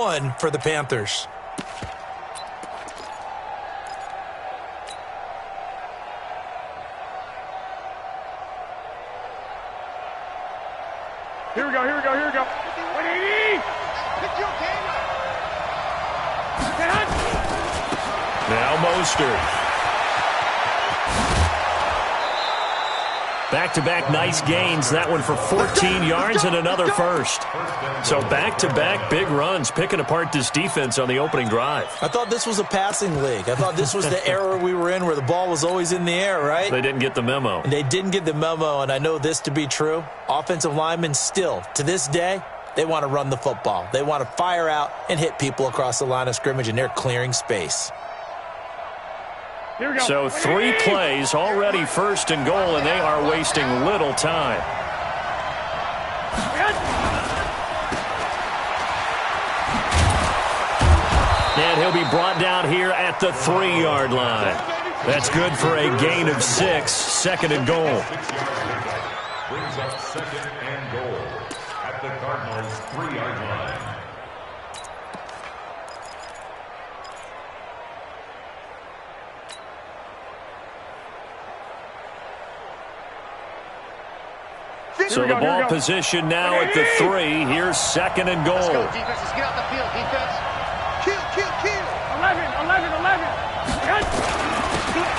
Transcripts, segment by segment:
1 for the Panthers. Here we go. 180! Now Mostert. Back-to-back nice gains. That one for 14 yards and another first. So back-to-back big runs, picking apart this defense on the opening drive. I thought this was a passing league. I thought this was the era we were in where the ball was always in the air, right? They didn't get the memo. And they didn't get the memo, and I know this to be true. Offensive linemen still, to this day, they want to run the football. They want to fire out and hit people across the line of scrimmage, and they're clearing space. So 3 plays, already 1st and goal, and they are wasting little time. And he'll be brought down here at the 3-yard line. That's good for a gain of 6, 2nd and goal. Brings up 2nd and goal at the Cardinals' 3-yard line. So the ball position now at the 3. Here's 2nd and goal. Let's go, defense. Let's get out the field, defense. Kill. 11.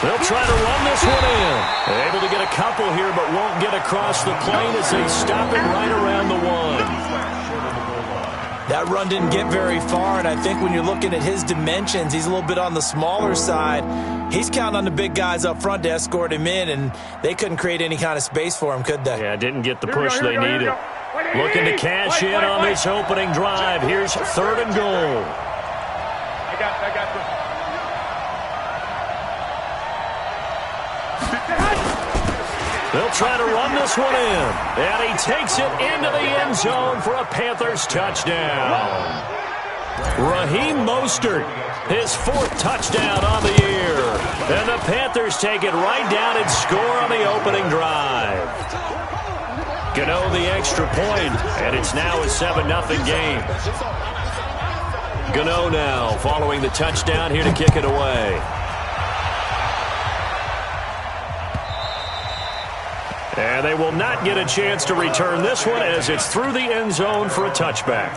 They'll try to run this one in. They're able to get a couple here, but won't get across the plane as they stop it right around the 1. That run didn't get very far, and I think when you're looking at his dimensions, he's a little bit on the smaller side. He's counting on the big guys up front to escort him in, and they couldn't create any kind of space for him, could they? Yeah, didn't get the push they needed. Looking to cash in on this opening drive. Here's 3rd and goal. I got this. They'll try to run this one in. And he takes it into the end zone for a Panthers touchdown. Raheem Mostert, his 4th touchdown on the year. And the Panthers take it right down and score on the opening drive. Gano the extra point, and it's now a 7-0 game. Gano now following the touchdown here to kick it away. And they will not get a chance to return this one as it's through the end zone for a touchback.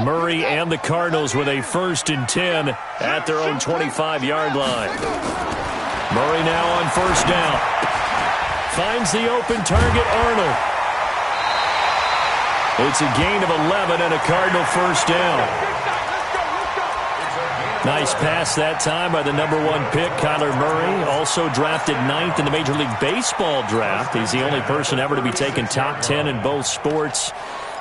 Murray and the Cardinals with a 1st and 10 at their own 25-yard line. Murray now on 1st down. Finds the open target, Arnold. It's a gain of 11 and a Cardinal 1st down. Nice pass that time by the number 1 pick, Kyler Murray. Also drafted 9th in the Major League Baseball draft. He's the only person ever to be taken top 10 in both sports.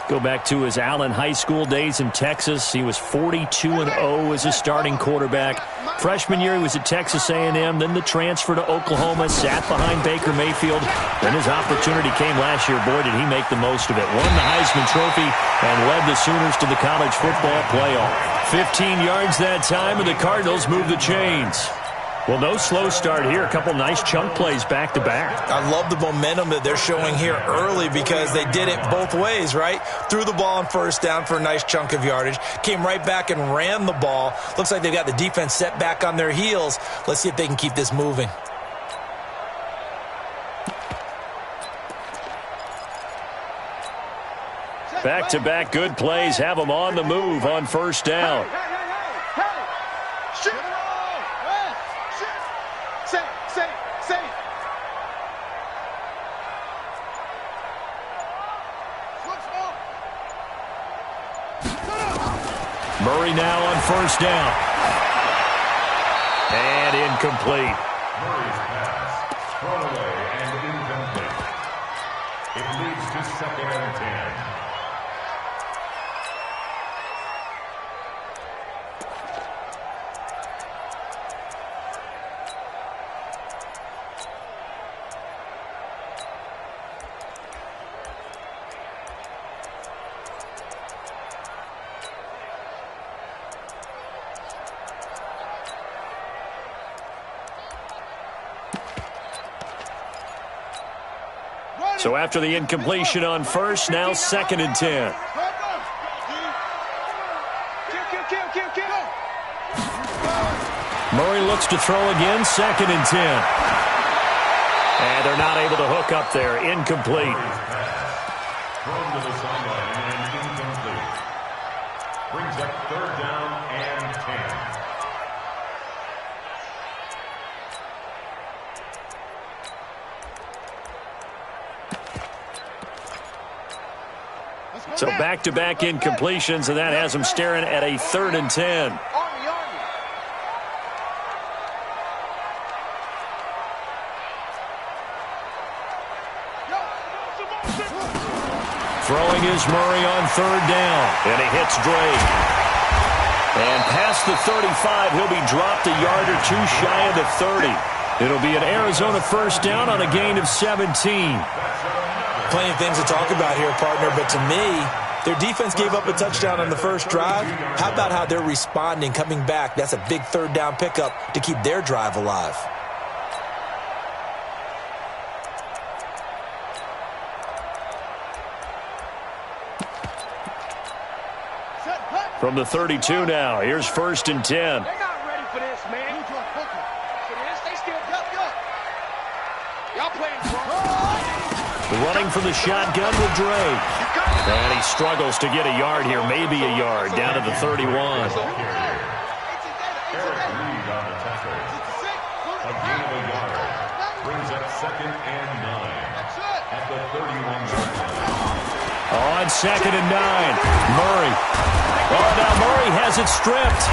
Go back to his Allen High School days in Texas. He was 42-0 as a starting quarterback. Freshman year, he was at Texas A&M. Then the transfer to Oklahoma, sat behind Baker Mayfield. Then his opportunity came last year. Boy, did he make the most of it. Won the Heisman Trophy and led the Sooners to the college football playoff. 15 yards that time, and the Cardinals move the chains. Well, no slow start here. A couple nice chunk plays back-to-back. I love the momentum that they're showing here early because they did it both ways, right? Threw the ball on 1st down for a nice chunk of yardage. Came right back and ran the ball. Looks like they've got the defense set back on their heels. Let's see if they can keep this moving. Back-to-back good plays have them on the move on 1st down. Murray now on 1st down. And incomplete. Murray's pass thrown away and incomplete. It leads to 2nd and 10. So after the incompletion on first, now 2nd and 10. Murray looks to throw again, 2nd and 10. And they're not able to hook up there. Incomplete. Thrown to the sideline and incomplete. Brings up 3rd down and 10. So back-to-back incompletions, and that has them staring at a 3rd and 10. Throwing is Murray on 3rd down, and he hits Drake. And past the 35, he'll be dropped a yard or two shy of the 30. It'll be an Arizona 1st down on a gain of 17. Plenty of things to talk about here, partner, but to me, their defense gave up a touchdown on the first drive. How about how they're responding, coming back? That's a big 3rd down pickup to keep their drive alive. From the 32 now, here's 1st and 10. They're not ready for this, man. They still y'all playing Running from the shotgun with Drake. And he struggles to get a yard here, maybe a yard, down to the 31. Eric Reed on the tackle. A gain of a yard. Brings up 2nd and 9 at the 31-yard line. On 2nd and 9, Murray. Oh, now Murray has it stripped.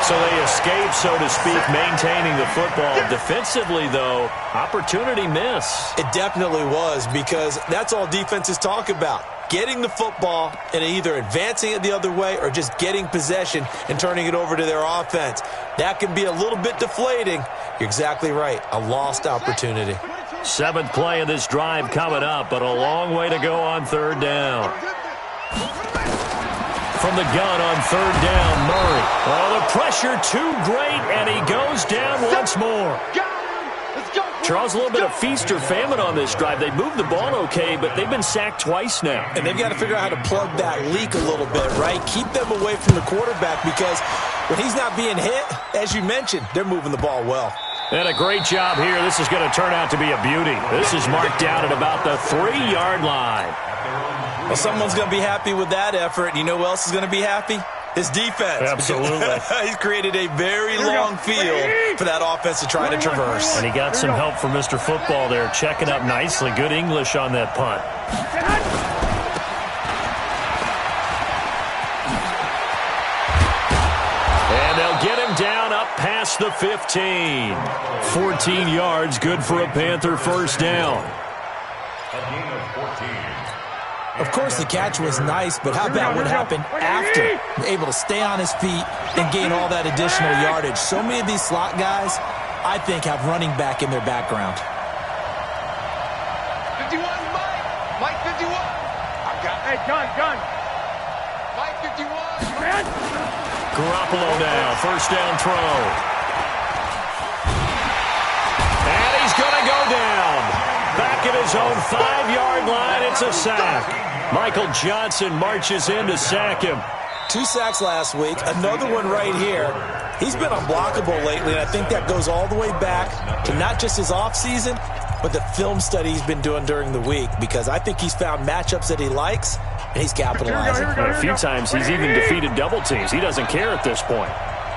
So they escape, so to speak, maintaining the football. Defensively, though, opportunity miss. It definitely was, because that's all defenses talk about. Getting the football and either advancing it the other way or just getting possession and turning it over to their offense. That can be a little bit deflating. You're exactly right. A lost opportunity. 7th play of this drive coming up, but a long way to go on 3rd down. From the gun on 3rd down, Murray. Oh, the pressure too great, and he goes down once more. Charles, a little bit of feast or famine on this drive. They moved the ball okay, but they've been sacked twice now. And they've got to figure out how to plug that leak a little bit, right? Keep them away from the quarterback, because when he's not being hit, as you mentioned, they're moving the ball well. And a great job here. This is going to turn out to be a beauty. This is marked down at about the 3-yard line. Well, someone's going to be happy with that effort. You know who else is going to be happy? His defense. Absolutely. He's created a very long field for that offense to try to traverse. And he got some help from Mr. Football there, checking up nicely. Good English on that punt. And they'll get him down up past the 15. 14 yards, good for a Panther 1st down. A gain of 14. Of course, the catch was nice, but how about what happened after? Able to stay on his feet and gain all that additional yardage. So many of these slot guys, I think, have running back in their background. 51, Mike 51. I got it. Hey, gun. Mike 51. Man. Garoppolo now, 1st down throw. And he's going to go down. Back at his own 5-yard line, it's a sack. Michael Johnson marches in to sack him. 2 sacks last week, another one right here. He's been unblockable lately, and I think that goes all the way back to not just his offseason, but the film study he's been doing during the week, because I think he's found matchups that he likes, and he's capitalizing. A few times he's even defeated double teams. He doesn't care at this point.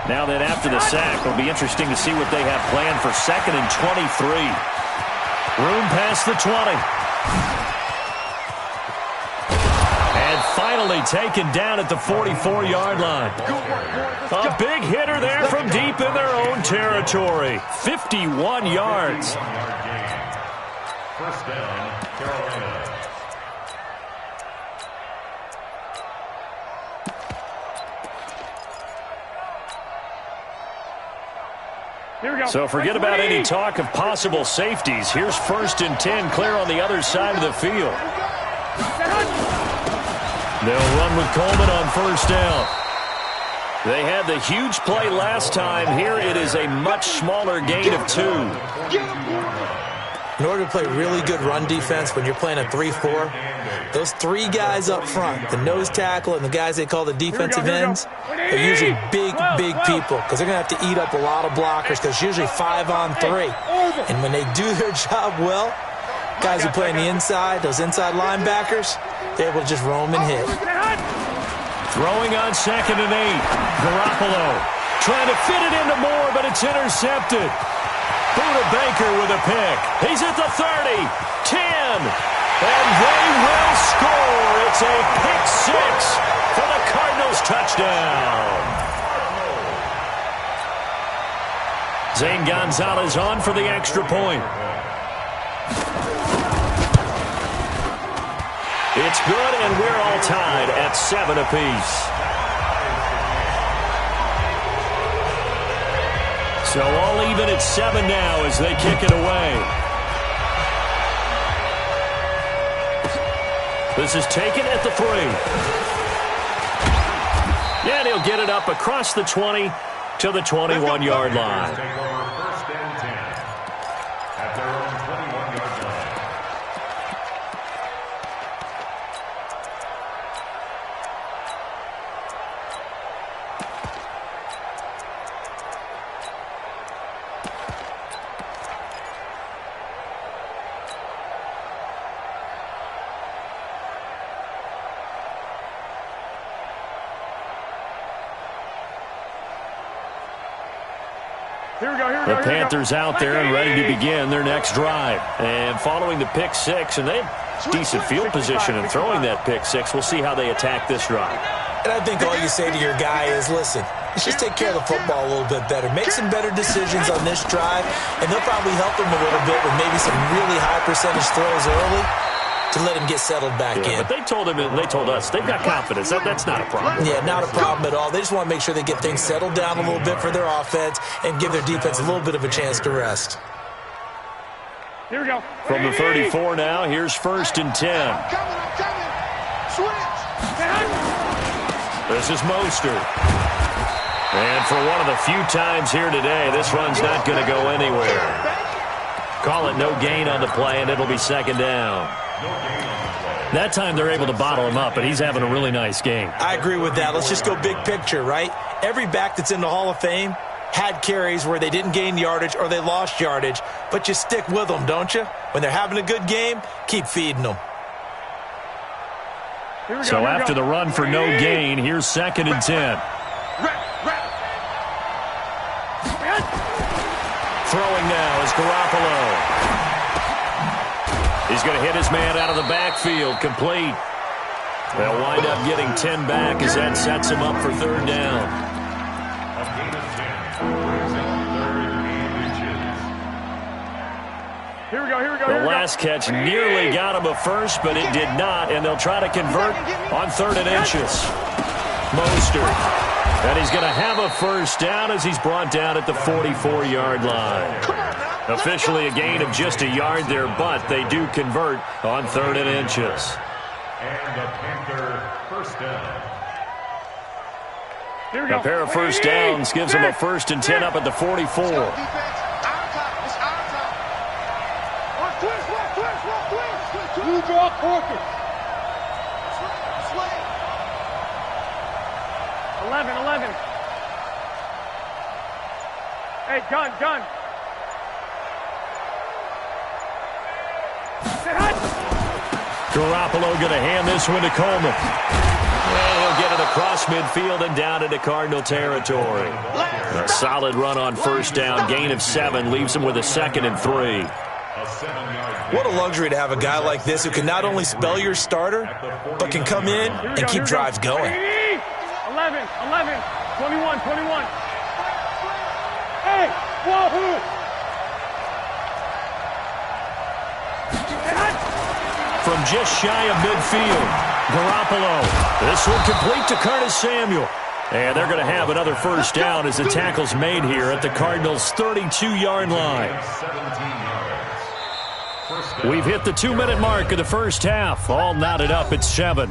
Now then, after the sack, it'll be interesting to see what they have planned for 2nd and 23. Room past the 20. And finally taken down at the 44-yard line. A big hitter there from deep in their own territory. 51 yards. 1st down, Carolina. So forget about any talk of possible safeties. Here's 1st and 10, clear on the other side of the field. They'll run with Coleman on 1st down. They had the huge play last time. Here it is a much smaller gain of 2. In order to play really good run defense when you're playing a 3-4, those 3 guys up front, the nose tackle and the guys they call the defensive ends, are usually big people because they're going to have to eat up a lot of blockers because it's usually 5 on 3. And when they do their job well, guys who play on the inside, those inside linebackers, they're able to just roam and hit. Throwing on 2nd and 8. Garoppolo trying to fit it into Moore, but it's intercepted. Buda Baker with a pick. He's at the 30, 10, and they will score. It's a pick 6 for the Cardinals touchdown. Zane Gonzalez on for the extra point. It's good, and we're all tied at 7 apiece. So all even at 7 now as they kick it away. This is taken at the 3. And he'll get it up across the 20 to the 21-yard line. First and 10 at their own 21-yard line. The Panthers out there and ready to begin their next drive. And following the pick 6, and they have decent field position in throwing that pick 6. We'll see how they attack this drive. And I think all you say to your guy is, listen, let's just take care of the football a little bit better. Make some better decisions on this drive, and they'll probably help him a little bit with maybe some really high percentage throws early to let him get settled back in. But they told him, and they told us, they've got confidence. That's not a problem. Yeah, not a problem at all. They just want to make sure they get things settled down a little bit for their offense and give their defense a little bit of a chance to rest. Here we go. From the 34 now, here's 1st and 10. I'm coming. Switch. This is Mostert. And for one of the few times here today, this run's not going to go anywhere. Call it no gain on the play, and it'll be 2nd down. That time they're able to bottle him up, but he's having a really nice game. I agree with that. Let's just go big picture, right? Every back that's in the Hall of Fame had carries where they didn't gain yardage or they lost yardage, but you stick with them, don't you? When they're having a good game, keep feeding them. So after the run for no gain, here's 2nd and 10. Throwing now is Garoppolo. He's going to hit his man out of the backfield. Complete. They'll wind up getting 10 back as that sets him up for 3rd down. A gain of 10 brings up 3rd and inches. Here we go. The last catch nearly got him a first, but it did not, and they'll try to convert on 3rd and inches. Mostert. And he's going to have a 1st down as he's brought down at the 44-yard line. Officially a gain of just a yard there, but they do convert on 3rd and inches. And a Panther 1st down. A pair of 1st downs gives them a 1st and 10 up at the 44. You draw quicker. 11. Hey, gun. Garoppolo going to hand this one to Coleman. And he'll get it across midfield and down into Cardinal territory. A solid run on 1st down. Gain of 7 leaves him with a 2nd and 3. What a luxury to have a guy like this who can not only spell your starter, but can come in and keep drives going. 11, 21. Hey, wahoo! From just shy of midfield, Garoppolo. This one complete to Curtis Samuel. And they're going to have another 1st down as the tackle's made here at the Cardinals' 32-yard line. We've hit the 2-minute mark of the 1st half. All knotted up at 7.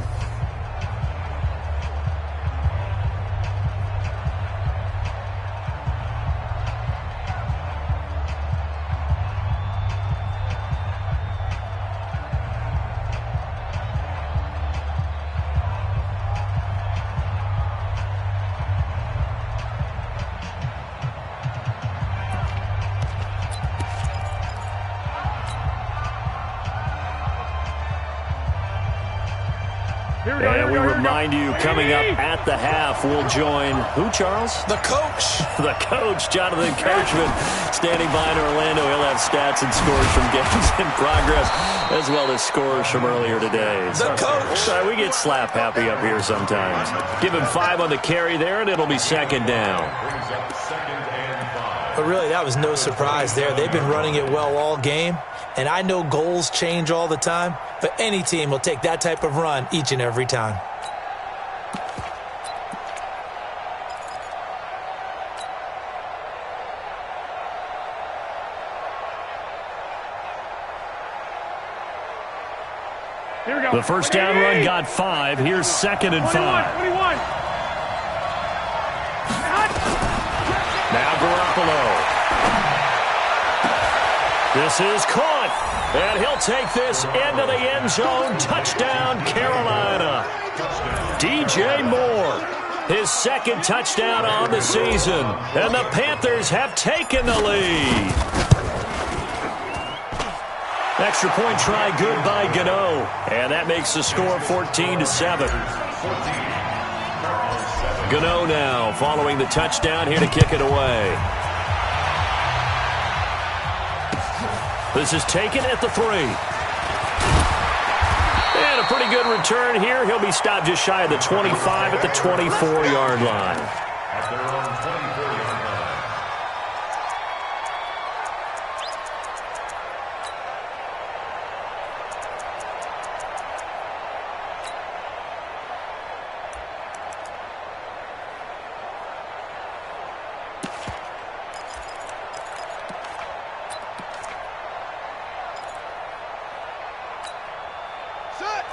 And we remind you, coming up at the half, we'll join who, Charles? The coach. The coach, Jonathan Kirschman, standing by in Orlando. He'll have stats and scores from games in progress, as well as scores from earlier today. The coach. Sorry, we get slap happy up here sometimes. Give him 5 on the carry there, and it'll be second down. But really, that was no surprise there. They've been running it well all game. And I know goals change all the time, but any team will take that type of run each and every time. Here we go. The first down run got 5. Here's second and 5. 21. Now Garoppolo. This is caught, and he'll take this into the end zone. Touchdown, Carolina. DJ Moore, his second touchdown on the season, and the Panthers have taken the lead. Extra point try good by Gano, and that makes the score 14-7. Gano now following the touchdown here to kick it away. This is taken at the 3. And a pretty good return here. He'll be stopped just shy of the 25 at the 24-yard line. At their own 24-yard line.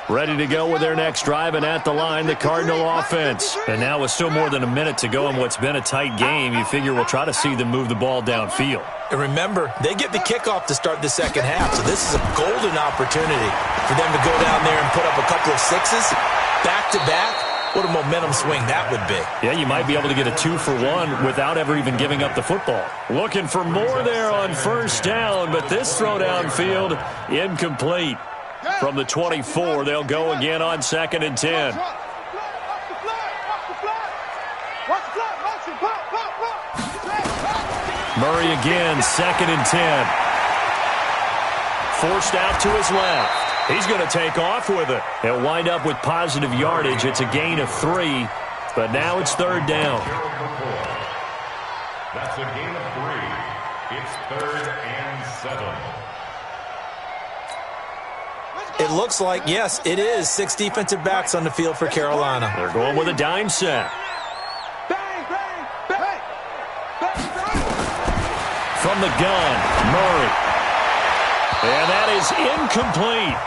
Ready to go with their next drive, and at the line, the Cardinal offense. And now with still more than a minute to go in what's been a tight game, you figure we'll try to see them move the ball downfield. And remember, they get the kickoff to start the second half, so this is a golden opportunity for them to go down there and put up a couple of sixes back-to-back. What a momentum swing that would be. Yeah, you might be able to get a 2-for-1 without ever even giving up the football. Looking for more there on first down, but this throw downfield incomplete. From the 24, they'll go again on second and 10. Murray again, second and 10. Forced out to his left. He's going to take off with it. He'll wind up with positive yardage. It's a gain of 3, but now it's third down. That's a gain of 3. It's 3rd and 7. It looks like, yes, it is 6 defensive backs on the field for Carolina. They're going with a dime set. From the gun, Murray. And that is incomplete.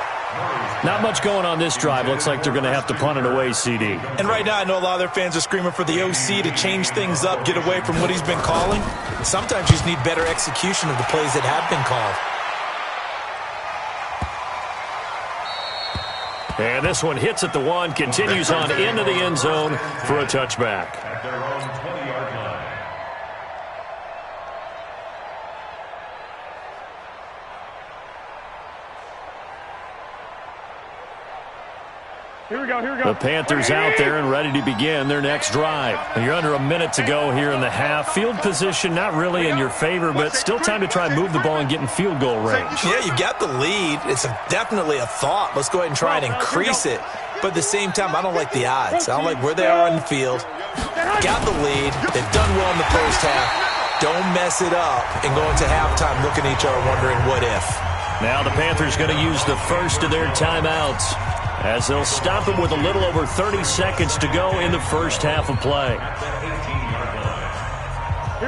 Not much going on this drive. Looks like they're going to have to punt it away, CD. And right now, I know a lot of their fans are screaming for the OC to change things up, get away from what he's been calling. Sometimes you just need better execution of the plays that have been called. And this one hits at the 1, continues on into the end zone for a touchback. At their own 20-yard line. Here we go. The Panthers out there and ready to begin their next drive. You're under a minute to go here in the half. Field position not really in your favor, but still time to try and move the ball and get in field goal range. Yeah, you've got the lead. It's definitely a thought. Let's go ahead and try and increase it. But at the same time, I don't like the odds. I don't like where they are on the field. Got the lead. They've done well in the first half. Don't mess it up and go into halftime looking at each other wondering what if. Now the Panthers going to use the first of their timeouts, as they'll stop him with a little over 30 seconds to go in the first half of play.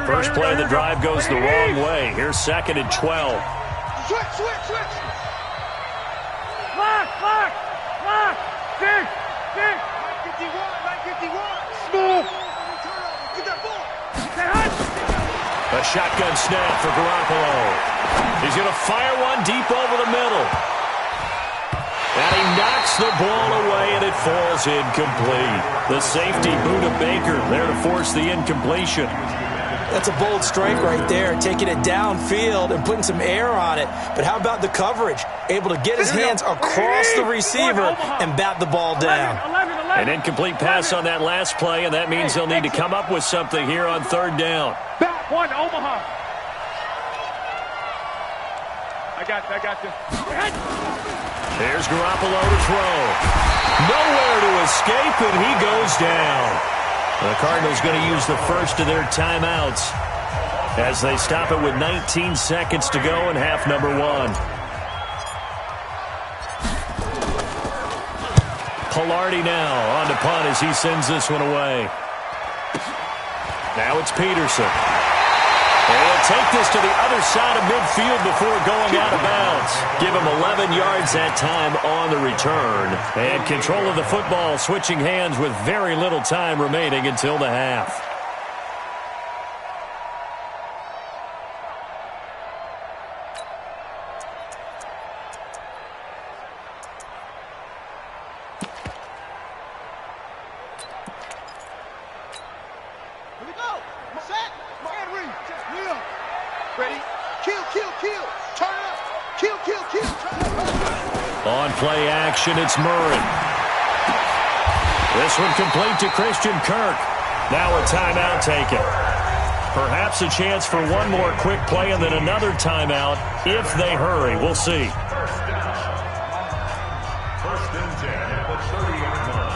First play of the drive goes the wrong way. Here's second and 12. Switch. Lock. Dig. 951. Smooth. Get that ball. A shotgun snap for Garoppolo. He's going to fire one deep over the middle. And he knocks the ball away, and it falls incomplete. The safety, Buda Baker, there to force the incompletion. That's a bold strike right there, taking it downfield and putting some air on it. But how about the coverage? Able to get his hands across the receiver and bat the ball down. An incomplete pass on that last play, and that means they'll need to come up with something here on third down. Back one, Omaha. I got you. There's Garoppolo to throw. Nowhere to escape, and he goes down. The Cardinals going to use the first of their timeouts as they stop it with 19 seconds to go in half number one. Pilardi now on to punt as he sends this one away. Now it's Peterson. And he'll take this to the other side of midfield before going out of bounds. Give him 11 yards that time on the return. And control of the football switching hands with very little time remaining until the half. Ready? Kill. Turn up. Kill. On play action, it's Murray. This one complete to Christian Kirk. Now a timeout taken. Perhaps a chance for one more quick play and then another timeout if they hurry. We'll see. First and 10 at the 30-yard line.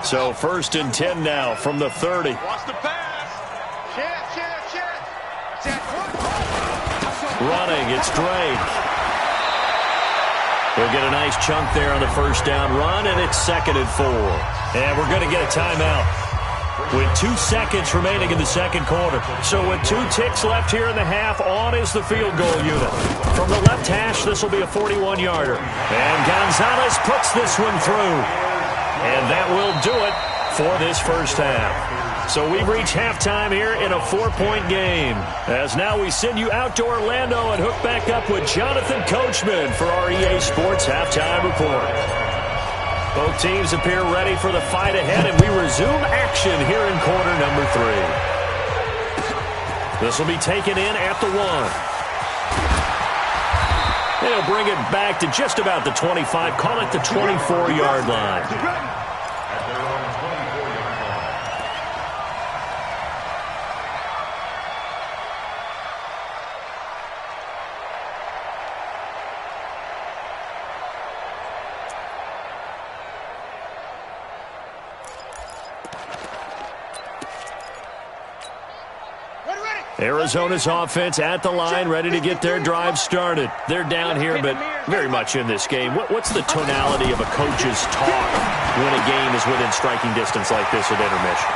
So first and 10 now from the 30. Watch the pass. Chance. Running, it's Drake. He'll get a nice chunk there on the first down run, and it's 2nd and 4. And we're going to get a timeout with 2 seconds remaining in the second quarter. So with 2 ticks left here in the half, on is the field goal unit. From the left hash, this will be a 41-yarder. And Gonzalez puts this one through. And that will do it for this first half. So we've reached halftime here in a 4-point game. As now we send you out to Orlando and hook back up with Jonathan Coachman for our EA Sports Halftime Report. Both teams appear ready for the fight ahead, and we resume action here in quarter number 3. This will be taken in at the 1. They'll bring it back to just about the 25, call it the 24-yard line. Arizona's offense at the line, ready to get their drive started. They're down here, but very much in this game. What's the tonality of a coach's talk when a game is within striking distance like this at intermission?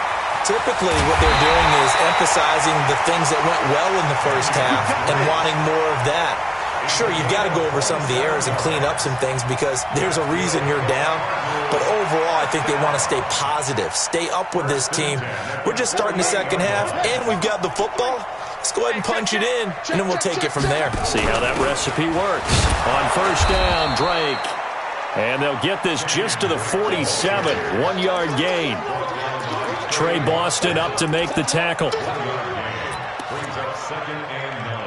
Typically, what they're doing is emphasizing the things that went well in the first half and wanting more of that. Sure, you've got to go over some of the errors and clean up some things because there's a reason you're down. But overall, I think they want to stay positive, stay up with this team. We're just starting the second half, and we've got the football. Let's go ahead and punch it in, and then we'll take it from there. See how that recipe works. On first down, Drake. And they'll get this just to the 47, 1-yard gain. Trey Boston up to make the tackle. Brings up 2nd and 9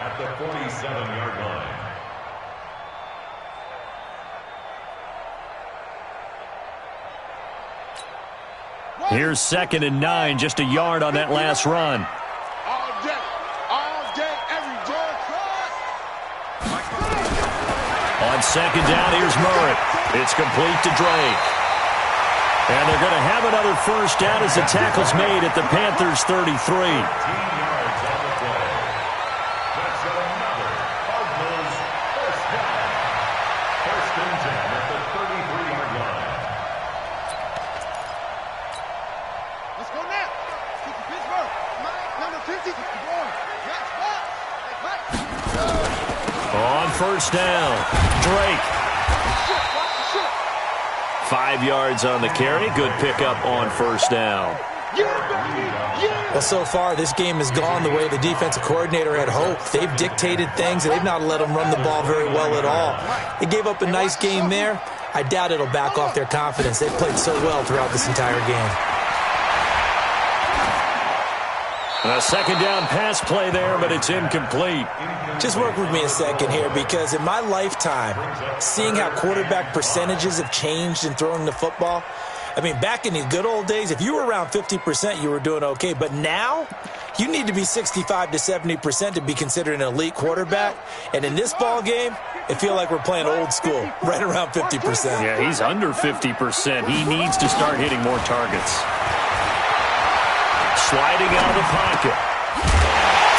at the 47-yard line. Here's 2nd and 9, just a yard on that last run. All day, every day. On second down, here's Murray. It's complete to Drake. And they're going to have another first down as the tackle's made at the Panthers' 33. 15 yards on the play. That's another Cardinals first down. First and 10 at the 33-yard line. Let's go now. Pittsburgh. Number 50. On first down, Drake. 5 yards on the carry. Good pickup on first down. Well, so far, this game has gone the way the defensive coordinator had hoped. They've dictated things, and they've not let them run the ball very well at all. They gave up a nice game there. I doubt it'll back off their confidence. They've played so well throughout this entire game. A second down pass play there, but it's incomplete. Just work with me a second here, because in my lifetime, seeing how quarterback percentages have changed in throwing the football, I mean, back in the good old days, if you were around 50%, you were doing okay. But now, you need to be 65 to 70% to be considered an elite quarterback. And in this ball game, it feels like we're playing old school, right around 50%. Yeah, he's under 50%. He needs to start hitting more targets. Sliding out of the pocket.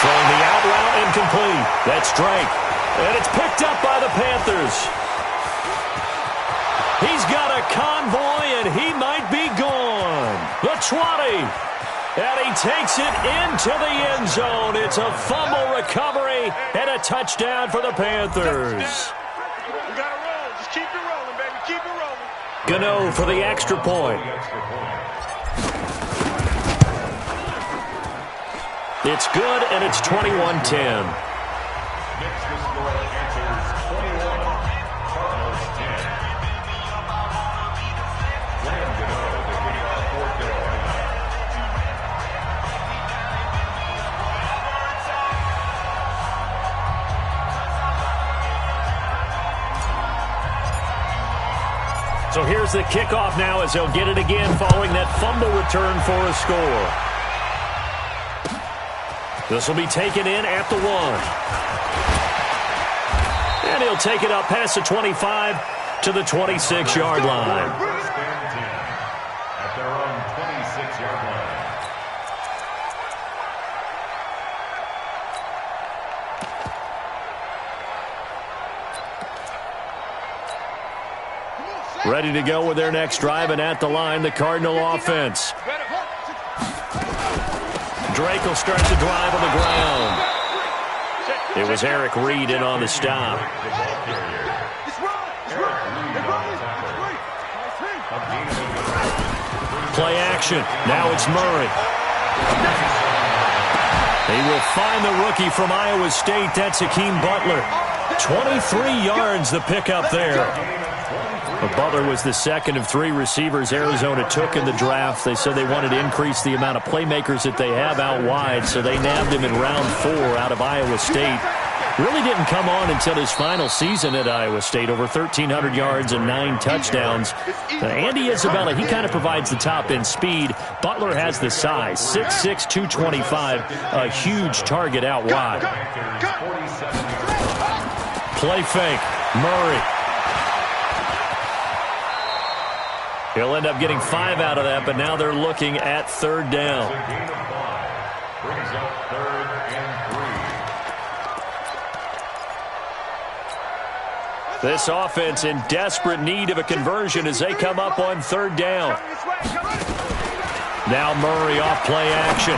Throwing the out route incomplete. That's Drake. And it's picked up by the Panthers. He's got a convoy, and he might be gone. The 20. And he takes it into the end zone. It's a fumble recovery and a touchdown for the Panthers. We got to roll. Just keep it rolling, baby. Keep it rolling. Gano for the extra point. It's good, and it's 21-10. Next to score Panthers 21, Cardinals 10. Graham Gano to kick off 4th down. So here's the kickoff now as they'll get it again following that fumble return for a score. This will be taken in at the 1. And he'll take it up past the 25 to the 26-yard line. At their own 26-yard line. Ready to go with their next drive, and at the line, the Cardinal offense. Drake will start the drive on the ground. It was Eric Reed in on the stop. Play action. Now it's Murray. He will find the rookie from Iowa State. That's Hakeem Butler. 23 yards the pickup there. But Butler was the second of 3 receivers Arizona took in the draft. They said they wanted to increase the amount of playmakers that they have out wide, so they nabbed him in round 4 out of Iowa State. Really didn't come on until his final season at Iowa State, over 1,300 yards and 9 touchdowns. Andy Isabella, he kind of provides the top-end speed. Butler has the size, 6'6", 225, a huge target out wide. Play fake, Murray. He'll end up getting 5 out of that, but now they're looking at 3rd down. Brings up 3rd and 3. This offense in desperate need of a conversion as they come up on 3rd down. Now Murray off play action.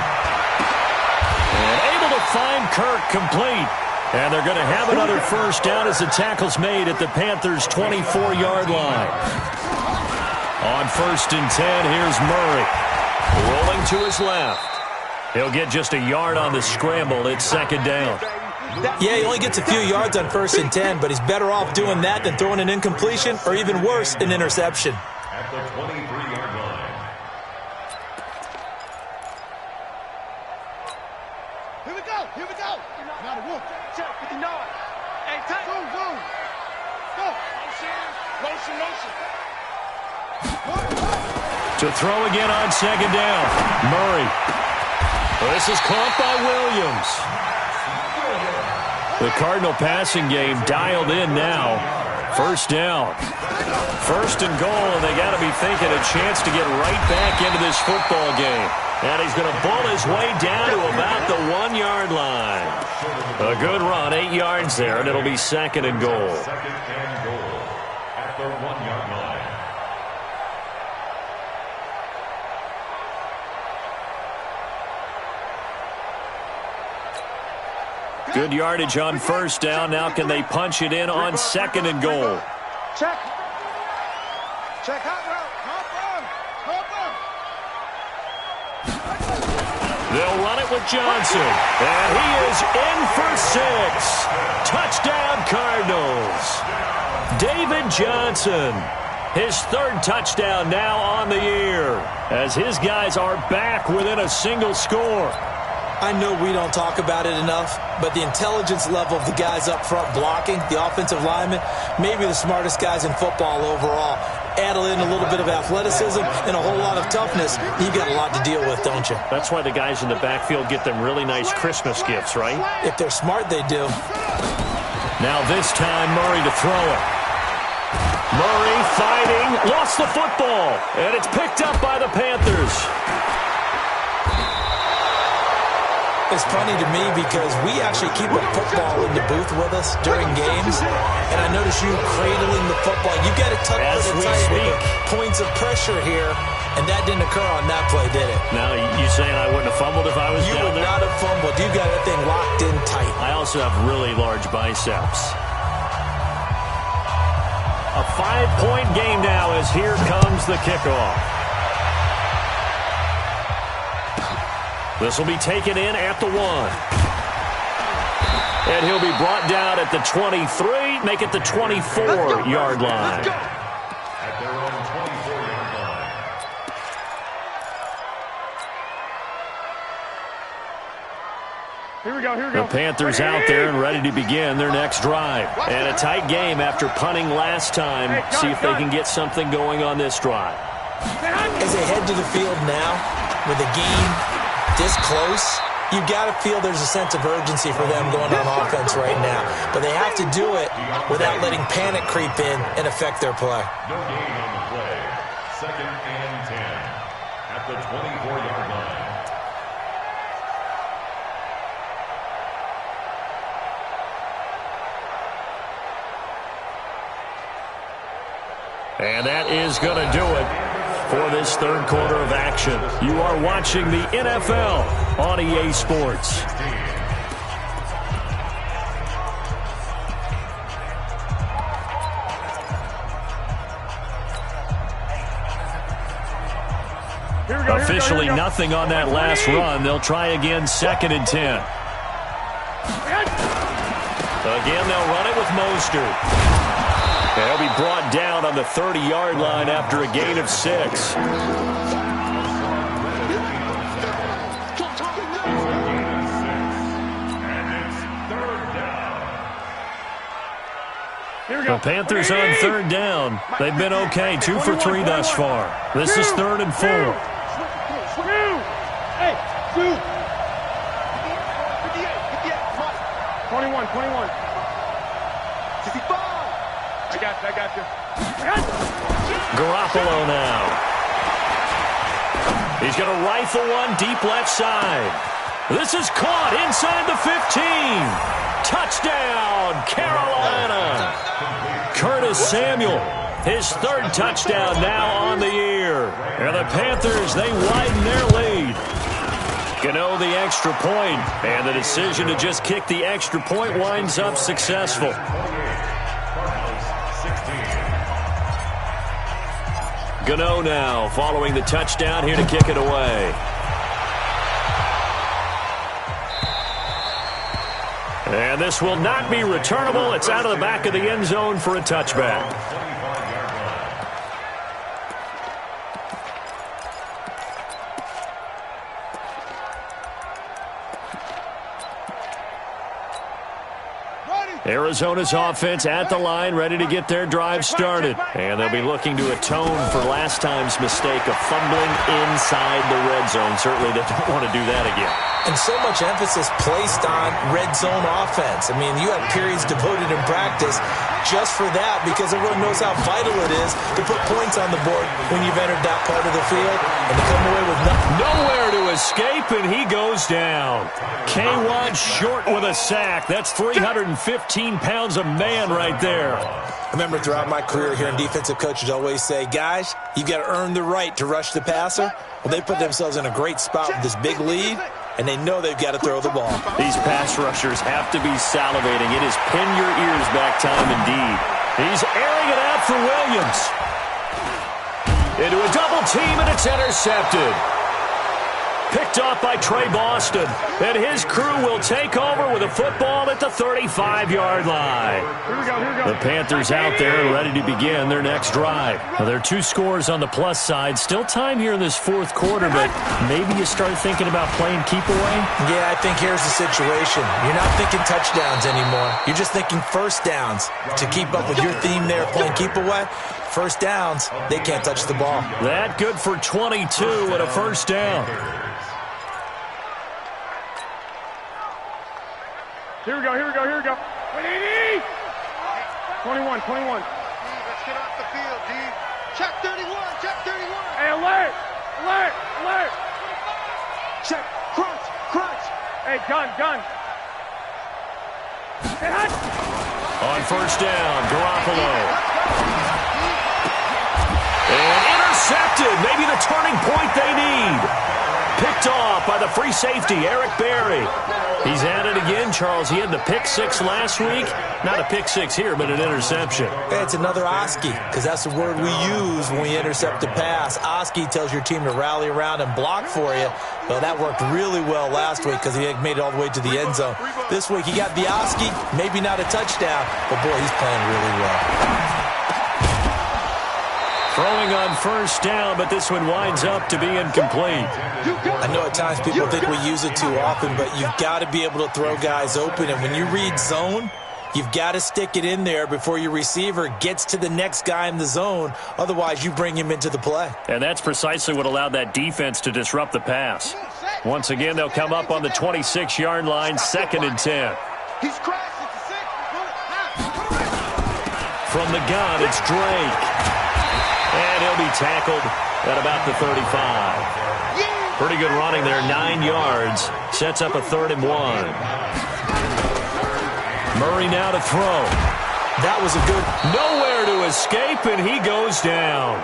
And able to find Kirk complete. And they're going to have another 1st down as the tackle's made at the Panthers' 24-yard line. On 1st and 10, here's Murray. Rolling to his left. He'll get just a yard on the scramble. It's 2nd down. Yeah, he only gets a few yards on 1st and 10, but he's better off doing that than throwing an incompletion or even worse, an interception. At the 23-yard line. Here we go. Here we go. Now the wolf. Check 59. Hey, take. Zoom, zoom. Go. Motion, motion. To throw again on 2nd down. Murray. This is caught by Williams. The Cardinal passing game dialed in now. 1st down. 1st and goal, and they got to be thinking a chance to get right back into this football game. And he's going to bull his way down to about the 1-yard line. A good run, 8 yards there, and it'll be 2nd and goal. 2nd and goal at the 1-yard line. Good yardage on 1st down. Now can they punch it in on 2nd and goal? Check. Check hot route. They'll run it with Johnson. And he is in for 6. Touchdown, Cardinals. David Johnson. His 3rd touchdown now on the year, as his guys are back within a single score. I know we don't talk about it enough, but the intelligence level of the guys up front blocking, the offensive linemen, maybe the smartest guys in football overall. Add in a little bit of athleticism and a whole lot of toughness, you got a lot to deal with, don't you? That's why the guys in the backfield get them really nice Christmas gifts, right? If they're smart, they do. Now this time, Murray to throw it. Murray fighting, lost the football, and it's picked up by the Panthers. It's funny to me because we actually keep a football in the booth with us during games, and I notice you cradling the football. You got it tucked As in we tight speak. Points of pressure here, and that didn't occur on that play, did it? Now, you saying I wouldn't have fumbled if I was You down would there? not have fumbled. You got that thing locked in tight. I also have really large biceps. A 5-point game now as here comes the kickoff. This will be taken in at the 1. And he'll be brought down at the 23, make it the 24-yard line. At their own 24-yard line. Here we go, here we go. The Panthers out there and ready to begin their next drive. And a tight game after punting last time. See if they can get something going on this drive. As they head to the field now with a game this close, you got to feel there's a sense of urgency for them going on offense right now. But they have to do it without letting panic creep in and affect their play. No gain on the play. 2nd and 10 at the 24-yard line. And that is going to do it for this third quarter of action. You are watching the NFL on EA Sports. Officially nothing on that last run. They'll try again 2nd and 10. Again, they'll run it with Mostert. And he'll be brought down on the 30-yard line after a gain of 6. The Panthers on 3rd down. They've been okay, 2 for 3 thus far. This is 3rd and 4. Hey, 21. 55. I got you. Garoppolo now. He's going to rifle one deep left side. This is caught inside the 15. Touchdown, Carolina. Curtis Samuel, his 3rd touchdown now on the year. And the Panthers, they widen their lead. Gano the extra point, and the decision to just kick the extra point winds up successful. Gano now following the touchdown here to kick it away. And this will not be returnable. It's out of the back of the end zone for a touchback. Arizona's offense at the line, ready to get their drive started. And they'll be looking to atone for last time's mistake of fumbling inside the red zone. Certainly they don't want to do that again. And so much emphasis placed on red zone offense. I mean, you have periods devoted in practice just for that because everyone knows how vital it is to put points on the board when you've entered that part of the field and to come away with nothing. Nowhere to escape, and he goes down. K-Rod short with a sack. That's 315 pounds of man right there. I remember throughout my career here in defensive coaches always say, guys, you've got to earn the right to rush the passer. Well, they put themselves in a great spot with this big lead, and they know they've got to throw the ball. These pass rushers have to be salivating. It is pin your ears back time indeed. He's airing it out for Williams. Into a double team, and it's intercepted. Picked off by Trey Boston. And his crew will take over with a football at the 35-yard line. Here we go. The Panthers out there ready to begin their next drive. Now, there are 2 scores on the plus side. Still time here in this fourth quarter, but maybe you start thinking about playing keep away? Yeah, I think here's the situation. You're not thinking touchdowns anymore. You're just thinking first downs. To keep up with your theme there, playing keep away, first downs, they can't touch the ball. That good for 22 and a first down. Here we go. 21. Let's get off the field, D. Check 31. Hey, alert. Check, crunch. Hey, gun. Hey, hot. On first down, Garoppolo. And intercepted. Maybe the turning point they need. Picked off by the free safety, Eric Berry. He's at it again, Charles. He had the pick 6 last week. Not a pick 6 here, but an interception. Hey, it's another Oski, because that's the word we use when we intercept a pass. Oski tells your team to rally around and block for you. Well, that worked really well last week because he made it all the way to the end zone. This week he got the Oski, maybe not a touchdown, but boy, he's playing really well. Throwing on first down, but this one winds up to be incomplete. I know at times people think we use it too often, but you've got to be able to throw guys open. And when you read zone, you've got to stick it in there before your receiver gets to the next guy in the zone. Otherwise, you bring him into the play. And that's precisely what allowed that defense to disrupt the pass. Once again, they'll come up on the 26-yard line, 2nd and 10. He's crashed. It's a 6. From the gun, it's Drake. And he'll be tackled at about the 35. Pretty good running there, 9 yards. Sets up a 3rd and 1. Murray now to throw. That was a good... Nowhere to escape, and he goes down.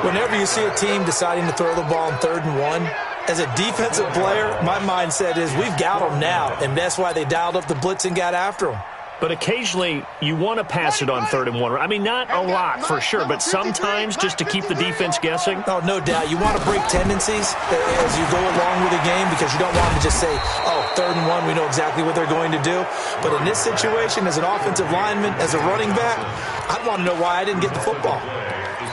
Whenever you see a team deciding to throw the ball on 3rd and 1, as a defensive player, my mindset is we've got them now, and that's why they dialed up the blitz and got after them. But occasionally, you want to pass it on 3rd and 1. I mean, not a lot for sure, but sometimes just to keep the defense guessing. Oh, no doubt. You want to break tendencies as you go along with the game because you don't want to just say, oh, 3rd and 1, we know exactly what they're going to do. But in this situation, as an offensive lineman, as a running back, I'd want to know why I didn't get the football.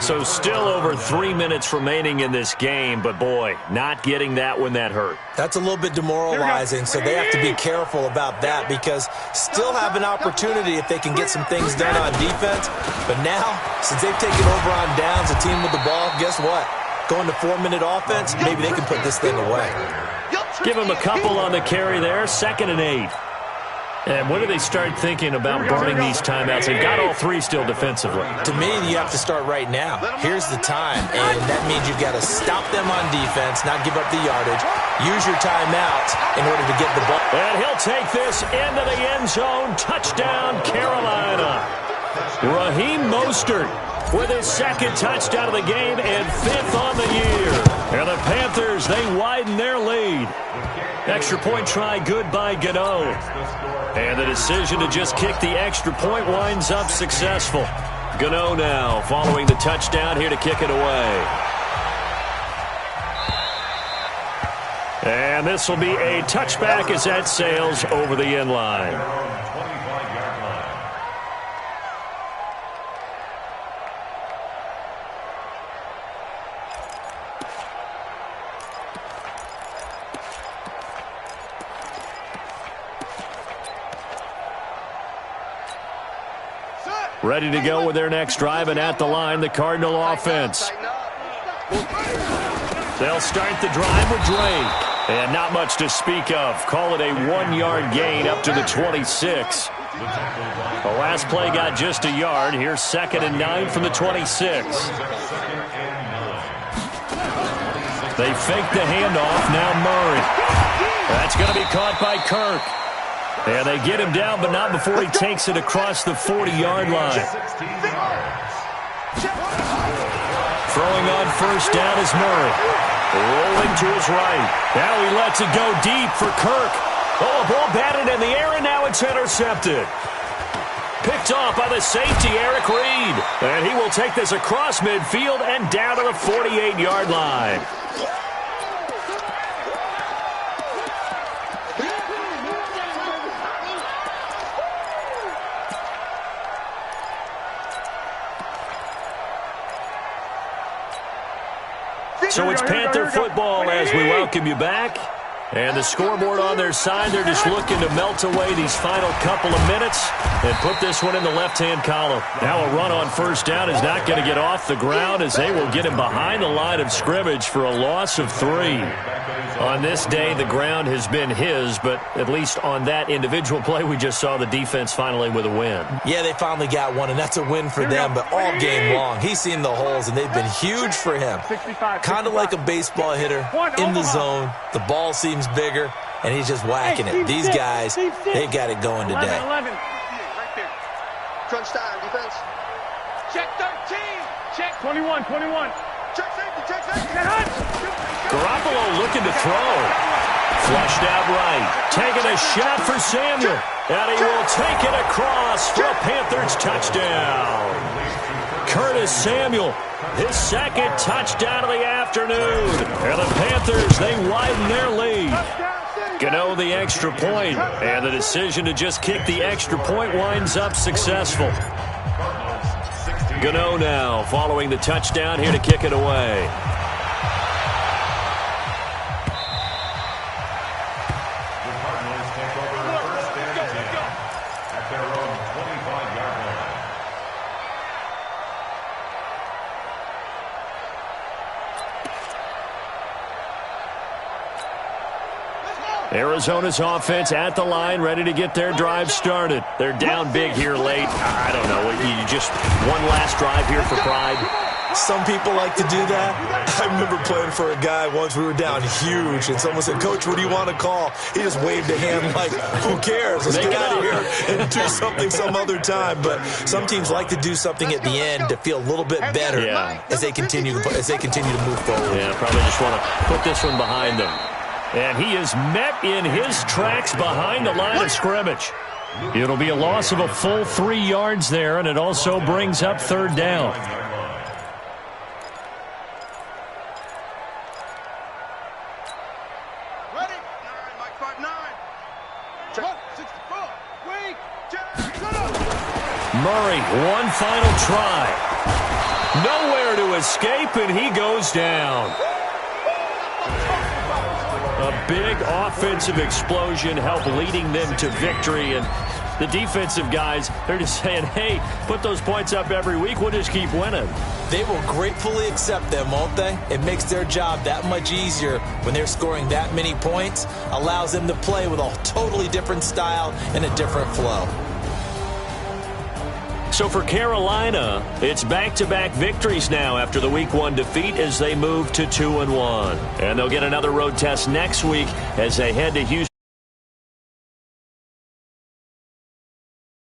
So still over 3 minutes remaining in this game, but boy, not getting that when that hurt. That's a little bit demoralizing, so they have to be careful about that because still have an opportunity if they can get some things done on defense. But now, since they've taken over on downs, a team with the ball, guess what? Going to 4-minute offense, maybe they can put this thing away. Give them a couple on the carry there, 2nd and 8. And when do they start thinking about burning these timeouts? They've got all 3 still defensively. To me, you have to start right now. Here's the time, and that means you've got to stop them on defense, not give up the yardage. Use your timeouts in order to get the ball. And he'll take this into the end zone. Touchdown, Carolina. Raheem Mostert with his 2nd touchdown of the game and 5th on the year. And the Panthers, they widen their lead. Extra point try good by Gano. And the decision to just kick the extra point winds up successful. Gano now following the touchdown here to kick it away. And this will be a touchback as that sails over the end line. Ready to go with their next drive, and at the line, the Cardinal offense. They'll start the drive with Drake. And not much to speak of. Call it a 1-yard gain up to the 26. The last play got just a yard. Here's 2nd and 9 from the 26. They fake the handoff. Now Murray. That's going to be caught by Kirk. And they get him down, but not before he takes it across the 40-yard line. Throwing on first down is Murray. Rolling to his right. Now he lets it go deep for Kirk. Oh, a ball batted in the air, and now it's intercepted. Picked off by the safety, Eric Reed. And he will take this across midfield and down to the 48-yard line. So it's Panther football as we welcome you back. And the scoreboard on their side, they're just looking to melt away these final couple of minutes and put this one in the left-hand column. Now a run on first down is not going to get off the ground as they will get him behind the line of scrimmage for a loss of 3. On this day, the ground has been his, but at least on that individual play, we just saw the defense finally with a win. Yeah, they finally got one, and that's a win for them, but all game long, he's seen the holes, and they've been huge for him. Kind of like a baseball hitter in the zone. The ball seems bigger, and he's just whacking it. These guys, they got it going today. 11. Right there. Crunch time, defense. Check 13. Check 21. Check safety. Check safety. Garoppolo looking to throw. Flushed out right. Taking a shot for Samuel. And he will take it across for a Panthers touchdown. Curtis Samuel, his second touchdown of the afternoon. And the Panthers, they widen their lead. Gano the extra point, and the decision to just kick the extra point winds up successful. Gano now following the touchdown here to kick it away. Arizona's offense at the line, ready to get their drive started. They're down big here late. I don't know. You just one last drive here for pride. Some people like to do that. I remember playing for a guy once. We were down huge, and someone said, "Coach, what do you want to call?" He just waved a hand like, "Who cares? Let's get out of here and do something some other time." But some teams like to do something at the end to feel a little bit better as they continue to move forward. Yeah, probably just want to put this one behind them. And he is met in his tracks behind the line of scrimmage. It'll be a loss of a full 3 yards there, and it also brings up third down. Ready? 9, Mike 5-9. Check. 64. Wait. Murray, one final try. Nowhere to escape, and he goes down. A big offensive explosion helped leading them to victory. And the defensive guys, they're just saying, hey, put those points up every week. We'll just keep winning. They will gratefully accept them, won't they? It makes their job that much easier when they're scoring that many points. Allows them to play with a totally different style and a different flow. So for Carolina, it's back-to-back victories now after the Week 1 defeat as they move to 2-1. And they'll get another road test next week as they head to Houston.